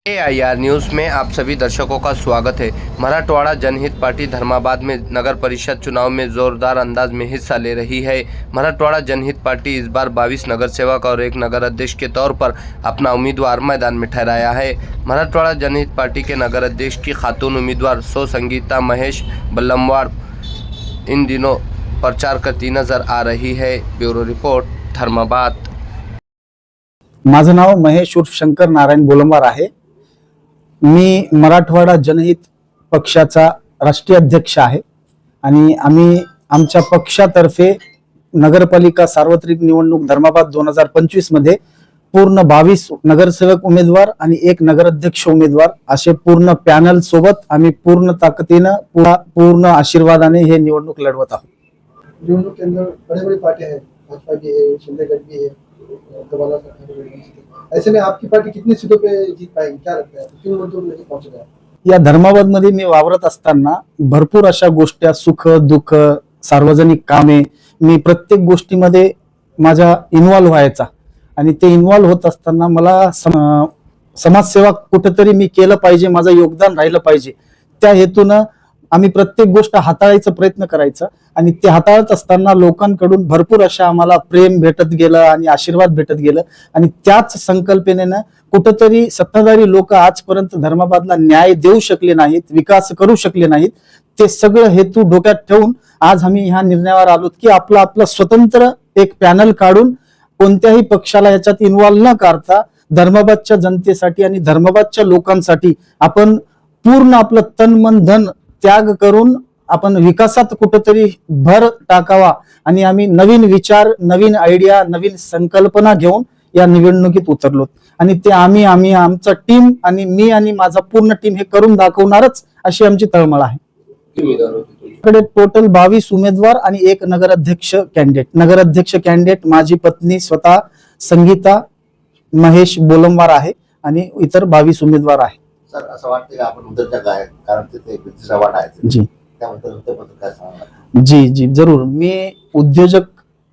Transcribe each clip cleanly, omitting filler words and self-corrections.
AIR news में आप सभी दर्शकों का स्वागत है। मराठवाड़ा जनहित पार्टी धर्माबाद में नगर परिषद चुनाव में जोरदार अंदाज में हिस्सा ले रही है। मराठवाड़ा जनहित पार्टी इस बार 22 नगर सेवक और एक नगर अध्यक्ष के तौर पर अपना उम्मीदवार मैदान में ठहराया है। मराठवाड़ा जनहित पार्टी के नगर अध्यक्ष की खातून उम्मीदवार सो संगीता महेश बल्लमवार इन दिनों प्रचार करती नजर आ रही है। Bureau report, Dharmabad. माझं नाव महेश उर्फ शंकर नारायण बोलंबार आहे। मी मराठवाडा जनहित पक्षाचा राष्ट्रीय अध्यक्ष आहे आणि आम्ही आमच्या पक्षातर्फे नगरपालिका सार्वत्रिक निवडणूक धर्माबाद 2025 मध्ये पूर्ण 22 नगरसेवक उमेदवार आणि एक नगराध्यक्ष उमेदवार असे पूर्ण पॅनल सोबत आम्ही पूर्ण ताकदीने पूर्ण आशीर्वादाने हे निवडणूक लढवत आहोत। निवडणूक के अंदर बड़े बड़ी पार्टियां हैं, भाजपा भी है, शिंदे गढ़ भी है, दोबारा ऐसे में आपकी पार्टी कितनी सीटों पे जीत पाएगी, क्या लगता है, किन मुद्दों पे पहुंचेगा? या धर्माबाद मध्ये मी वावरत असताना भरपूर अशा गोष्टी, सुख दुःख, सार्वजनिक कामे, मी प्रत्येक गोष्टीमध्ये माझा इन्व्हॉल्व व्हायचा आणि ते इन्व्हॉल्व होत असताना मला समाजसेवा कुठेतरी मी केलं पाहिजे, माझं योगदान राहिलं पाहिजे, त्या हेतून आम्ही प्रत्येक गोष्ट हाताळायचा प्रयत्न करायचा आणि ते हाताळत असताना लोकांकडून भरपूर अशा आम्हाला प्रेम भेटत गेलं आणि आशीर्वाद भेटत गेलं आणि त्याच संकल्पनेनं कुठेतरी सत्ताधारी लोक आजपर्यंत धर्माबादला न्याय देऊ शकले नाहीत, विकास करू शकले नाहीत, ते सगळं हेतू डोक्यात ठेवून आज आम्ही ह्या निर्णयावर आलोत की आपला स्वतंत्र एक पॅनल काढून कोणत्याही पक्षाला याच्यात इन्व्हॉल्व न करता धर्माबादच्या जनतेसाठी आणि धर्माबादच्या लोकांसाठी आपण पूर्ण आपलं तन मन धन त्याग करून आपण विकासात कुठेतरी भर टाकावा आणि आम्ही नवीन विचार, नवीन आयडिया, नवीन संकल्पना घेऊन या निवडणुकीत उतरलो आणि ते आम्ही आमचा टीम आणि मी आणि माझा पूर्ण टीम हे करून दाखवणारच अशी आमची तळमळ आहे। टोटल 22 उमेदवार आणि एक नगराध्यक्ष कॅन्डिडेट माझी पत्नी स्वतः संगीता महेश बोलंबार आहे आणि इतर 22 उमेदवार आहे। सर, असं वाटतं की आपण उद्योजक आहे, कारण तिथे ब्रिटिश वाट आहे जी त्याबद्दल काय सांगणार? जी जरूर, मी उद्योजक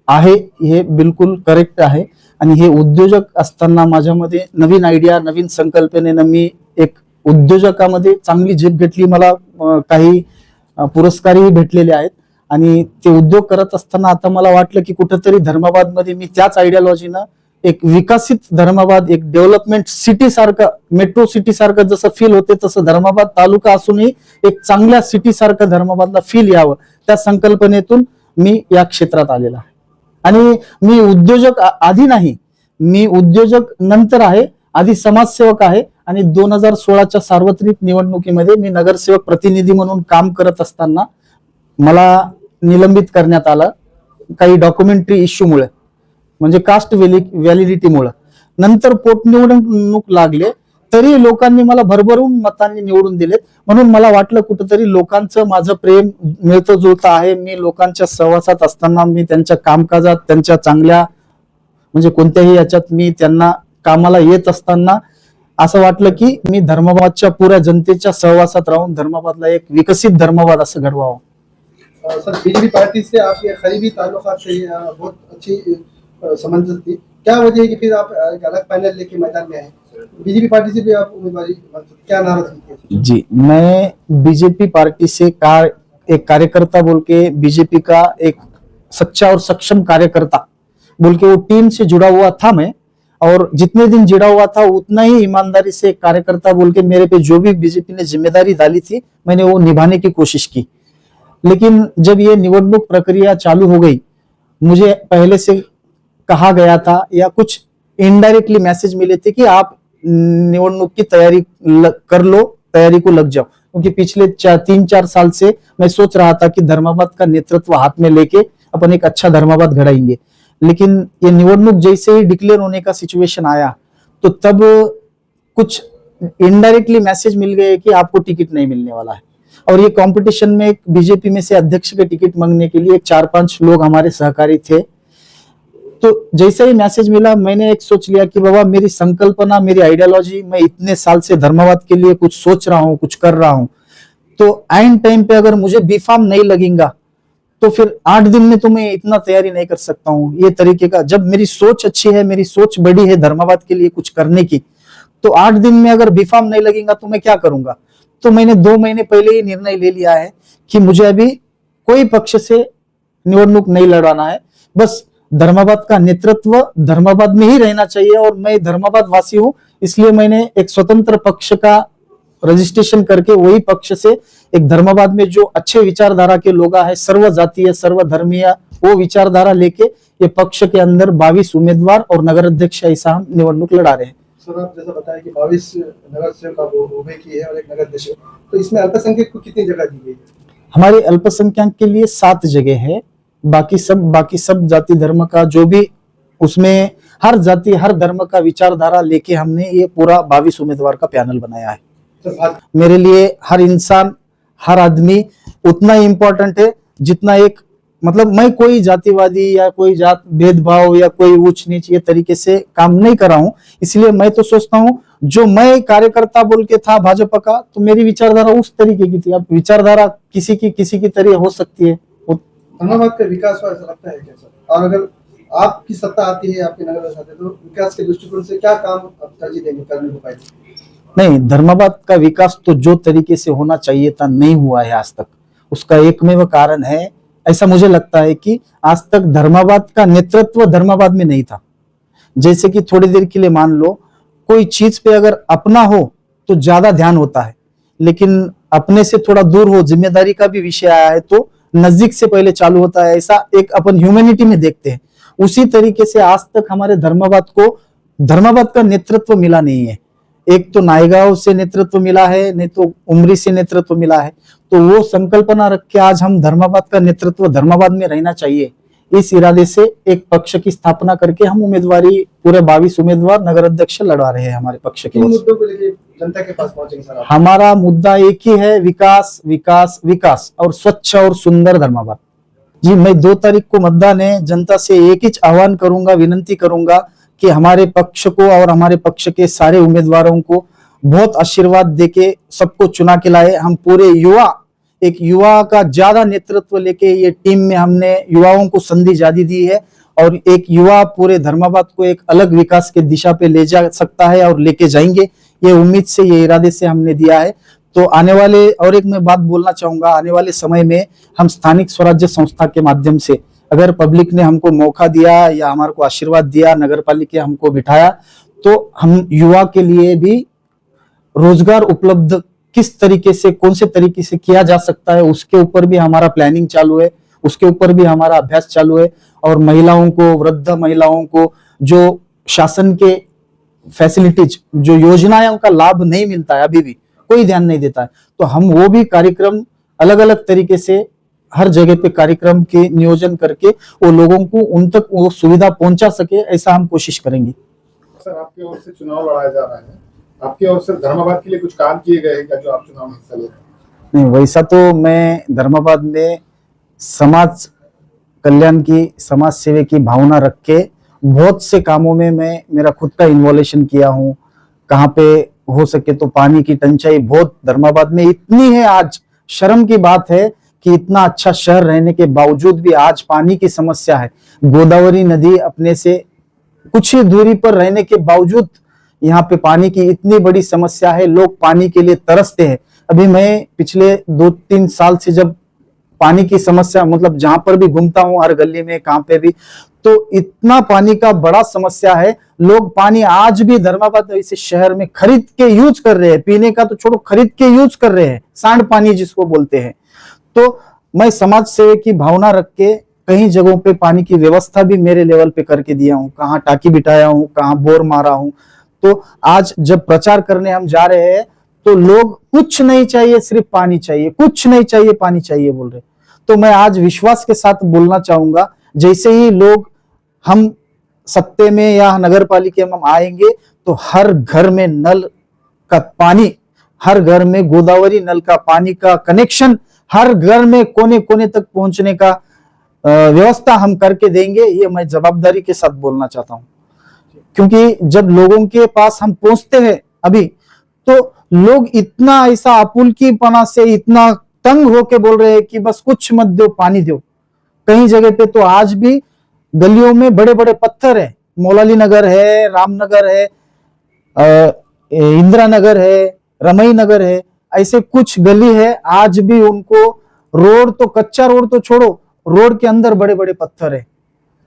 आहे हे बिलकुल करेक्ट आहे आणि हे उद्योजक असताना माझ्यामध्ये नवीन आयडिया, नवीन संकल्पनेनं मी एक उद्योजकामध्ये चांगली झेप घेतली। मला काही पुरस्कारही भेटलेले आहेत आणि ते उद्योग करत असताना आता मला वाटलं की कुठेतरी धर्माबाद मध्ये मी त्याच आयडियोलॉजीनं एक विकसित धर्माबाद, एक डेव्हलपमेंट सिटी सारखं, मेट्रो सिटी सारखं जसं फील होते तसं धर्माबाद तालुका असूनही एक चांगल्या सिटी सारखं धर्माबादला फील यावं, त्या संकल्पनेतून मी या क्षेत्रात आलेला आहे। आणि मी उद्योजक आधी नाही, मी उद्योजक नंतर आहे, आधी समाजसेवक आहे आणि 2016च्या सार्वत्रिक निवडणुकीमध्ये मी नगरसेवक प्रतिनिधी म्हणून काम करत असताना मला निलंबित करण्यात आलं काही डॉक्युमेंटरी इश्यूमुळे, म्हणजे कास्ट व्हॅलिडिटीमुळे। नंतर पोटनिवडणूक लागले तरी लोकांनी मला भरभरून मतांनी निवडून दिलेत, म्हणून मला वाटलं कुठेतरी लोकांचं माझं प्रेम मिळतं जुळतं आहे। मी लोकांच्या सहवासात असताना, मी त्यांच्या कामकाजात, त्यांच्या चांगल्या म्हणजे कोणत्याही याच्यात मी त्यांना कामाला येत असताना असं वाटलं की मी धर्माबादच्या पुऱ्या जनतेच्या सहवासात राहून धर्माबादला एक विकसित धर्माबाद असं घडवावं। सर, बीजेपी पार्टी से आपके करीबी ताल्लुकात से बहुत अच्छी समझ थी, क्या वजह है कि फिर आप एक अलग पैनल लेके मैदान में आए? बीजेपी पार्टी से भी आप उम्मीदवारी, क्या नाराजगी? जी, मैं बीजेपी पार्टी से एक कार्यकर्ता बोल के, बीजेपी का एक सच्चा और सक्षम कार्यकर्ता बोल के वो टीम से जुड़ा हुआ था मैं, और जितने दिन जुड़ा हुआ था उतना ही ईमानदारी से कार्यकर्ता बोल के मेरे पे जो भी बीजेपी ने जिम्मेदारी डाली थी मैंने वो निभाने की कोशिश की। लेकिन जब ये निवडणूक प्रक्रिया चालू हो गई, मुझे पहले से कहा गया था या कुछ इनडायरेक्टली मैसेज मिले थे कि आप निवडणूक की तैयारी कर लो, तैयारी को लग जाओ, क्योंकि पिछले 3-4 साल से मैं सोच रहा था कि धर्माबाद का नेतृत्व हाथ में लेके अपन एक अच्छा धर्माबाद घड़ाएंगे। लेकिन ये निवडणूक जैसे ही डिक्लेयर होने का सिचुएशन आया तो तब कुछ इनडायरेक्टली मैसेज मिल गए कि आपको टिकट नहीं मिलने वाला है, और ये कंपटीशन में एक बीजेपी में से अध्यक्ष के टिकट मांगने के लिए 4-5 लोग हमारे सहकारी थे। तो जैसे ही मैसेज मिला मैंने एक सोच लिया कि बाबा मेरी संकल्पना, मेरी आइडियोलॉजी, मैं इतने साल से धर्माबाद के लिए कुछ सोच रहा हूं, कुछ कर रहा हूं, तो एंड टाइम पे अगर मुझे बीफार्म नहीं लगेगा तो फिर 8 दिन में तो मैं इतना तैयारी नहीं कर सकता हूं। ये तरीके का, जब मेरी सोच अच्छी है, मेरी सोच बड़ी है धर्माबाद के लिए कुछ करने की, तो तो 8 दिन में अगर बीफाम नहीं लगेगा तो मैं क्या करूंगा। तो मैंने 2 महीने पहले ही निर्णय ले लिया है कि मुझे अभी कोई पक्ष से निवडणूक नहीं लड़ाना है, बस धर्माबाद का नेतृत्व धर्माबाद में ही रहना चाहिए और मैं धर्माबाद वासी हूं, इसलिए मैंने एक स्वतंत्र पक्ष का रजिस्ट्रेशन करके वही पक्ष से एक धर्माबाद में जो अच्छे विचारधारा के लोग है, सर्व जातीय सर्व धर्मीय, वो विचारधारा लेके ये पक्ष के अंदर 22 उम्मीदवार और नगर अध्यक्ष ऐसा हम निवडणूक लड़ा रहे हैं। सर आप जैसा बताया कि 22 नगर सेवक आप उभे किए हैं और एक नगर अध्यक्ष, तो इसमें अल्पसंख्यक को कितनी जगह दी गई है? हमारे अल्पसंख्यक के लिए 7 जगह है, बाकी सब जाति धर्म का जो भी उसमें हर जाति हर धर्म का विचारधारा लेके हमने ये पूरा 22 उम्मीदवार का पैनल बनाया है। मेरे लिए हर इंसान हर आदमी उतना ही इम्पोर्टेंट है जितना एक, मतलब मैं कोई जातिवादी या कोई जात भेदभाव या कोई ऊंच नीच ये तरीके से काम नहीं कर रहा हूं, इसलिए मैं तो सोचता हूं जो मैं कार्यकर्ता बोल के था भाजपा का, तो मेरी विचारधारा उस तरीके की थी। अब विचारधारा किसी की तरह हो सकती है। धर्माबाद का विकास हुआ ऐसा लगता है क्या सर? और अगर आपकी सत्ता आती है, आपके नगर आते हैं, तो विकास के दृष्टिकोण से क्या काम आप तरजीह देंगे करने को पाएंगे? नहीं, धर्माबाद का विकास तो जो तरीके से होना चाहिए था नहीं हुआ है आज तक। उसका एकमेव कारण है, ऐसा मुझे लगता है कि आज तक धर्माबाद का नेतृत्व धर्माबाद में नहीं था। जैसे कि थोड़ी देर के लिए मान लो कोई चीज पे अगर अपना हो तो ज्यादा ध्यान होता है, लेकिन अपने से थोड़ा दूर हो, जिम्मेदारी का भी विषय आया है तो नजदीक से पहले चालू होता है। ऐसा एक अपन ह्यूमैनिटी में देखते हैं। उसी तरीके से आज तक हमारे धर्माबाद का नेतृत्व मिला नहीं है। एक तो नायगांव से नेतृत्व मिला है, नहीं तो उमरी से नेतृत्व मिला है। तो वो संकल्पना रख के आज हम धर्माबाद का नेतृत्व धर्माबाद में रहना चाहिए, इस इरादे से एक पक्ष की स्थापना करके हम उम्मीदवारी पूरे 22 उम्मीदवार नगर अध्यक्ष लड़ा रहे हैं हमारे पक्ष के। मुद्दों को लेकर जनता के पास पहुंचेंगे सर? हमारा मुद्दा एक ही है, विकास विकास विकास और स्वच्छ और सुंदर धर्माबाद। जी, मैं 2 तारीख को मतदान है, जनता से एक ही आह्वान करूंगा, विनंती करूंगा कि हमारे पक्ष को और हमारे पक्ष के सारे उम्मीदवारों को बहुत आशीर्वाद देके सबको चुना के लाए। हम पूरे एक युवा का ज्यादा नेतृत्व लेके ये टीम में हमने युवाओं को संधि ज्यादा दी है और एक युवा पूरे धर्माबाद को एक अलग विकास के दिशा पे ले जा सकता है और लेके जाएंगे, ये उम्मीद से ये इरादे से हमने दिया है। तो आने वाले, और एक मैं बात बोलना चाहूंगा, आने वाले समय में हम स्थानिक स्वराज्य संस्था के माध्यम से अगर पब्लिक ने हमको मौका दिया या हमारे को आशीर्वाद दिया, नगर पालिका हमको बिठाया, तो हम युवा के लिए भी रोजगार उपलब्ध किस तरीके से, कौन से तरीके से किया जा सकता है, उसके ऊपर भी हमारा प्लानिंग चालू है, उसके ऊपर भी हमारा अभ्यास चालू है। और महिलाओं को, वृद्ध महिलाओं को जो शासन के फैसिलिटीज, जो योजनाओं का लाभ नहीं मिलता है, अभी भी कोई ध्यान नहीं देता है, तो हम वो भी कार्यक्रम अलग अलग तरीके से हर जगह पे कार्यक्रम के नियोजन करके वो लोगों को उन तक वो सुविधा पहुंचा सके, ऐसा हम कोशिश करेंगे। सर, आपकी ओर से चुनाव लड़ाया जा रहा है, आपकी ओर से धर्माबाद के लिए कुछ काम किए गए हैं क्या जो आप चुनाव में हिस्सा ले रहे हैं? नहीं, वैसा तो मैं धर्माबाद में समाज कल्याण की, समाज सेवा की भावना रख के बहुत से कामों में मैं मेरा खुद का इन्वॉल्यूशन किया हूँ। कहाँ पे हो सके तो पानी की टंचाई बहुत धर्माबाद में इतनी है, आज शर्म की बात है कि इतना अच्छा शहर रहने के बावजूद भी आज पानी की समस्या है। गोदावरी नदी अपने से कुछ ही दूरी पर रहने के बावजूद यहाँ पे पानी की इतनी बड़ी समस्या है, लोग पानी के लिए तरसते हैं। अभी मैं पिछले 2-3 साल से जब पानी की समस्या, मतलब जहां पर भी घूमता हूँ, हर गली में कहाँ पे भी, तो इतना पानी का बड़ा समस्या है। लोग पानी आज भी धर्माबाद ऐसे शहर में खरीद के यूज कर रहे हैं, पीने का तो छोड़ो, खरीद के यूज कर रहे हैं, सांड पानी जिसको बोलते हैं। तो मैं समाज सेवा की भावना रख के कई जगहों पे पानी की व्यवस्था भी मेरे लेवल पे करके दिया हूँ, कहाँ टाकी बिठाया हूँ, कहाँ बोर मारा हूँ। तो आज जब प्रचार करने हम जा रहे हैं तो लोग कुछ नहीं चाहिए, सिर्फ पानी चाहिए, कुछ नहीं चाहिए, पानी चाहिए बोल रहे। तो मैं आज विश्वास के साथ बोलना चाहूंगा, जैसे ही लोग हम सत्ते में या नगर पालिका में हम आएंगे तो हर घर में नल का पानी, हर घर में गोदावरी नल का पानी का कनेक्शन, हर घर में कोने कोने तक पहुंचने का व्यवस्था हम करके देंगे। ये मैं जवाबदारी के साथ बोलना चाहता हूं, क्योंकि जब लोगों के पास हम पहुंचते हैं अभी, तो लोग इतना ऐसा आपुलकीपना से इतना तंग होके बोल रहे हैं कि बस कुछ मत दो, पानी दो। कई जगह पे तो आज भी गलियों में बड़े बड़े पत्थर है, मौलाली नगर है, रामनगर है, इंदिरा नगर है, रमई नगर है, ऐसे कुछ गली है आज भी उनको रोड तो कच्चा रोड तो छोड़ो, रोड के अंदर बड़े बड़े पत्थर है,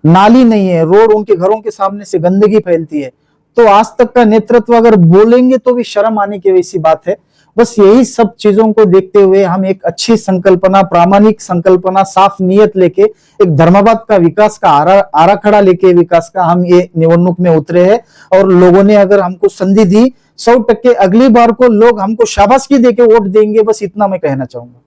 नाली नहीं है, रोड उनके घरों के सामने से गंदगी फैलती है। तो आज तक का नेतृत्व अगर बोलेंगे तो भी शर्म आने की वैसी बात है। बस यही सब चीजों को देखते हुए हम एक अच्छी संकल्पना, प्रामाणिक संकल्पना, साफ नियत लेके एक धर्माबाद का विकास का आराखड़ा लेके विकास का हम ये निवडणूक में उतरे हैं। और लोगों ने अगर हमको संधि दी 100% अगली बार को लोग हमको शाबाशी देके वोट देंगे, बस इतना मैं कहना चाहूंगा।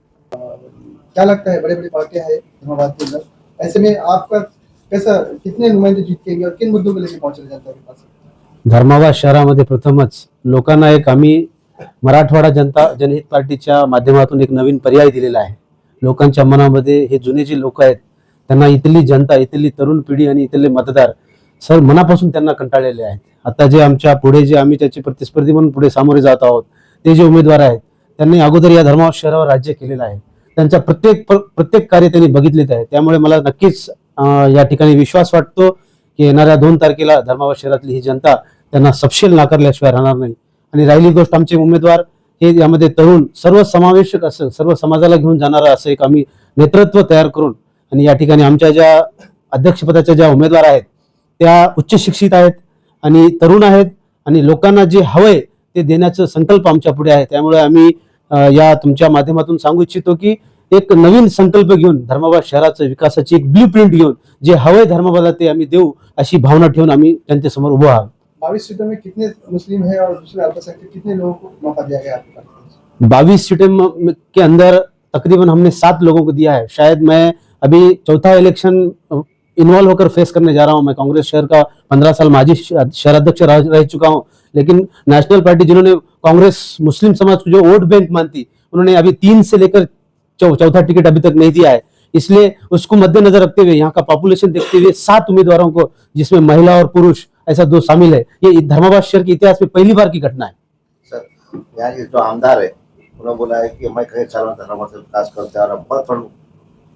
क्या लगता है, बड़े बड़ी पार्टियां हैं धर्माबाद के अंदर, ऐसे में आपका कैसा, कितने नुमाइंदे जीतेंगे और किन मुद्दों को लेकर पहुंच रहे जनता के पास? धर्माबाद शहरामध्ये प्रथमच लोकांना एक आम्ही मराठवाडा जनहित पार्टीच्या माध्यमातून एक नवीन पर्याय दिलेला आहे। लोकांच्या मनामध्ये हे जुने जे लोक आहेत त्यांना इथली जनता, इथली तरुण पिढी आणि इथले मतदार सर मनापासून त्यांना कंटाळलेले आहेत। आता जे आमच्या पुढे जे आम्ही त्याचे प्रतिस्पर्धी म्हणून पुढे सामोरे जात आहोत ते जे उमेदवार आहेत त्यांनी अगोदर या धर्माबाद शहरावर राज्य केलेलं आहे, त्यांच्या प्रत्येक कार्य त्यांनी बघितलेच आहे। त्यामुळे मला नक्कीच या ठिकाणी विश्वास वाटतो की येणाऱ्या 2 तारखेला धर्माबाद शहरातली ही जनता त्यांना सपशेल नाकारल्याशिवाय राहणार नाही। आणि राहिली गोष्ट आमचे उमेदवार हे यामध्ये तरुण, सर्व समावेशक असं, सर्व समाजाला घेऊन जाणारा असं एक आम्ही नेतृत्व तयार करून, आणि या ठिकाणी आमच्या ज्या अध्यक्षपदाच्या ज्या उमेदवार आहेत त्या उच्च शिक्षित आहेत आणि तरुण आहेत आणि लोकांना जे हवंय ते देण्याचा संकल्प आमच्या पुढे आहे। त्यामुळे आम्ही या तुमच्या माध्यमातून सांगू इच्छितो की एक नवीन संकल्प घेऊन धर्माबाद शहराच्या विकासाची एक ब्लूप्रिंट घेऊन जे हवंय धर्माबादला ते आम्ही देऊ अशी भावना ठेवून आम्ही त्यांच्यासमोर उभं आहोत। 22 सीटों में कितने मुस्लिम है और दूसरे अल्पसंख्यक कितने लोगों को मौका दिया गया आपके पास? 22 सीटें के अंदर तकरीबन हमने 7 लोगों को दिया है। शायद मैं अभी चौथा इलेक्शन इन्वॉल्व होकर फेस करने जा रहा हूं। मैं कांग्रेस शहर का 15 साल माजी शहराध्यक्ष रह चुका हूं, लेकिन नेशनल पार्टी जिन्होंने कांग्रेस मुस्लिम समाज को जो वोट बैंक मानती, उन्होंने अभी 3 से लेकर चौथा टिकट अभी तक नहीं दिया है। इसलिए उसको मद्देनजर रखते हुए, यहाँ का पॉपुलेशन देखते हुए 7 उम्मीदवारों को, जिसमें महिला और पुरुष ऐसा 2 शामिल है, ये धर्माबाद शहर के इतिहास में पहली बार की घटना है। सर, यहाँ के जो आमदार है उन्होंने बोला है कि मैं कई सालों तक धर्माबाद से विकास करते और बहुत फंड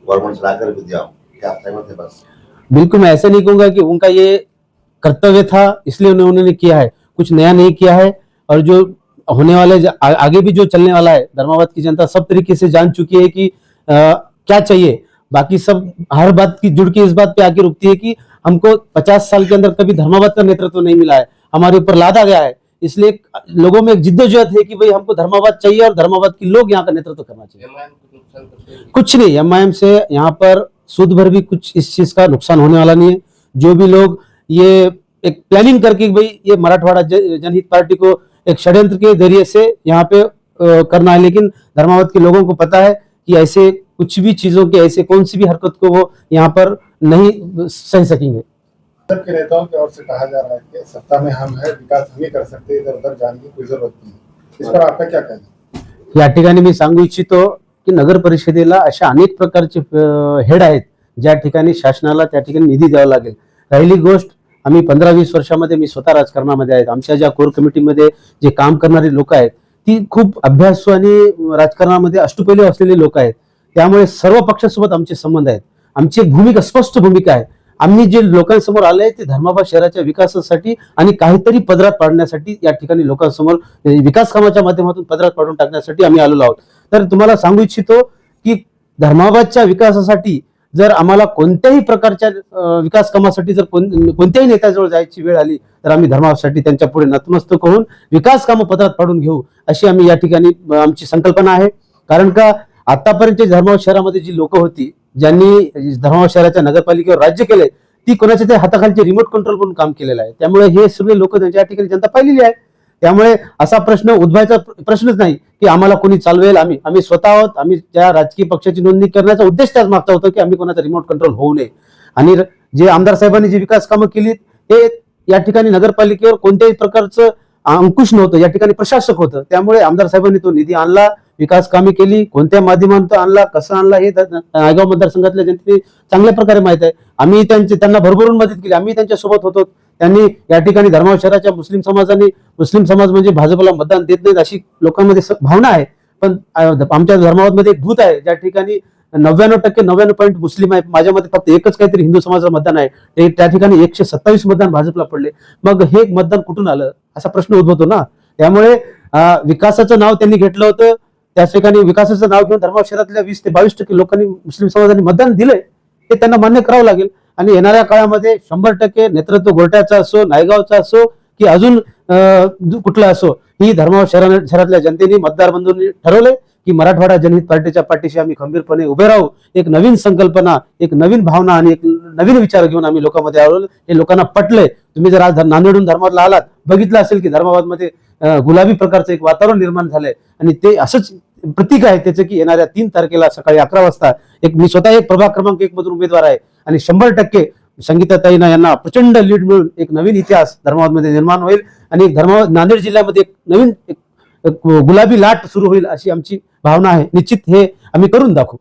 गवर्नमेंट चलाकर भी दिया हूँ, क्या आप सहमत है? बस बिल्कुल, मैं ऐसा नहीं कहूंगा कि उनका ये कर्तव्य था इसलिए उन्होंने किया है, कुछ नया नहीं किया है। और जो होने वाले आगे भी जो चलने वाला है, धर्माबाद की जनता सब तरीके से जान चुकी है कि क्या चाहिए। बाकी सब हर बात की जुड़ के इस बात पे आके रुकती है कि हमको 50 साल के अंदर कभी धर्माबाद का नेतृत्व नहीं मिला है, हमारे ऊपर लादा गया है। इसलिए लोगों में एक जिद्दोजहद है कि भाई हमको धर्माबाद चाहिए और धर्माबाद के लोग यहाँ का नेतृत्व करना चाहिए। कुछ नहीं, एमआईएम से यहाँ पर सूद भर भी कुछ इस चीज का नुकसान होने वाला नहीं है। जो भी लोग ये एक प्लानिंग करके भाई ये मराठवाड़ा जनहित पार्टी को एक षड्यंत्र के जरिए से यहाँ पे करना है, लेकिन धर्माबाद के लोगों को पता है कि ऐसे कुछ भी चीजों के, ऐसे कौन सी भी हरकत को वो यहाँ पर नहीं सह सकेंगे। सब के नेताओं की ओर से कहा जा रहा है कि सत्ता में हम है, विकास हम ही कर सकते हैं, इधर उधर जाने की कोई जरूरत नहीं है। इस पर आपका क्या कहना है? या ठिकाणी मी सांगू इच्छितो की नगर परिषदेला अशा अनेक प्रकारचे हेड आहेत ज्या ठिकाणी शासनाला त्या ठिकाणी निधी द्यावा लागेल। राहिली गोष्ट, आम्ही 15-20 वर्षामध्ये मी स्वतः राजकारणामध्ये आहेत, आमच्या ज्या कोर कमिटीमध्ये जे काम करणारी लोक आहेत ती खूप अभ्यासू आणि राजकारणामध्ये अष्टपैलू असलेले लोक आहेत। त्यामुळे सर्व पक्षासोबत आमचे संबंध आहेत, आमची एक भूमिका, स्पष्ट भूमिका आहे। आम्ही जे लोकांसमोर आले ते धर्माबाद शहराच्या विकासासाठी आणि काहीतरी पदरात पाडण्यासाठी, या ठिकाणी लोकांसमोर विकास कामाच्या माध्यमातून पदरात पाडून टाकण्यासाठी आम्ही आलेलो आहोत। तर तुम्हाला सांगू इच्छितो की धर्माबादच्या विकासासाठी जर आम्हाला कोणत्याही प्रकारच्या विकास कामासाठी जर कोणत्याही नेत्याजवळ जायची वेळ आली तर आम्ही धर्माबादसाठी त्यांच्या पुढे नतमस्तक होऊन विकास कामं पदरात पाडून घेऊ अशी आम्ही या ठिकाणी आमची संकल्पना आहे। कारण का आतापर्यंत धर्माबाद शहरामध्ये जी लोक होती, ज्यांनी धर्माबाद शहराच्या नगरपालिकेवर राज्य केले, ती कोणाच्या त्या हाताखालचे रिमोट कंट्रोल म्हणून काम केलेलं आहे। त्यामुळे हे सगळे लोक त्यांच्या ठिकाणी जनता पाहिलेली आहे। त्यामुळे असा प्रश्न उद्भवायचा प्रश्नच नाही की आम्हाला कोणी चालवेल। आम्ही स्वतः आहोत, आम्ही त्या राजकीय पक्षाची नोंदणी करण्याचा उद्देश त्याच मागचा होता की आम्ही कोणाचा रिमोट कंट्रोल होऊ नये। आणि जे आमदार साहेबांनी जी विकास कामं केली ते या ठिकाणी नगरपालिकेवर कोणत्याही प्रकारचं अंकुश नव्हतं, या ठिकाणी प्रशासक होतं। त्यामुळे आमदार साहेबांनी तो निधी आणला, विकास कामे केली, कोणत्या माध्यमातून आणला, कसं आणला हे नायगाव मतदारसंघातल्या जनतेने चांगल्या प्रकारे माहित आहे। आम्ही त्यांना भरभरून मदत केली, आम्ही त्यांच्या सोबत होतो। त्यांनी या ठिकाणी धर्माबाद शहराच्या मुस्लिम समाज म्हणजे भाजपला मतदान देत नाहीत अशी लोकांमध्ये भावना आहे। पण आमच्या धर्माबादमध्ये एक भूत आहे ज्या ठिकाणी 99% 99 मुस्लिम आहे। माझ्यामध्ये फक्त एकच काहीतरी हिंदू समाजाचं मतदान आहे, त्या ठिकाणी 127 मतदान भाजपला पडले। मग हे मतदान कुठून आलं असा प्रश्न उद्भवतो ना। त्यामुळे विकासाचं नाव त्यांनी घेतलं होतं. त्याच ठिकाणी विकासाचं नाव घेऊन धर्माबाद शहरातल्या 20 ते 22% लोकांनी मुस्लिम समाजाने मतदान दिलंय, हे त्यांना मान्य करावं लागेल. आणि येणाऱ्या काळामध्ये 100% नेतृत्व गोरट्याचा असो, नायगावचा असो की अजून कुठला असो, ही धर्माबाद शहरातल्या जनतेने मतदार बंधूंनी ठरवलंय की मराठवाडा जनहित पार्टीच्या पाठीशी आम्ही खंबीरपणे उभे राहू. एक नवीन संकल्पना, एक नवीन भावना आणि एक नवीन विचार घेऊन आम्ही लोकांमध्ये आलो. हे लोकांना पटलंय. तुम्ही जर आज नांदेडहून धर्माबादला आलात, बघितलं असेल की धर्माबादमध्ये गुलाबी प्रकारचं एक वातावरण निर्माण झालंय. आणि ते असंच प्रतीक आहे त्याचं की येणाऱ्या 3 तारखेला सकाळी 11 वाजता मी स्वतः एक प्रभाग क्रमांक 1 मधून उमेदवार आहे आणि 100% संगीताताईंना यांना प्रचंड लीड मिळून एक नवीन इतिहास धर्माबादमध्ये निर्माण होईल आणि एक धर्माबाद नांदेड जिल्ह्यामध्ये एक नवीन गुलाबी लाट सुरू होईल अशी आमची भावना आहे. निश्चित हे आम्ही करून दाखवू.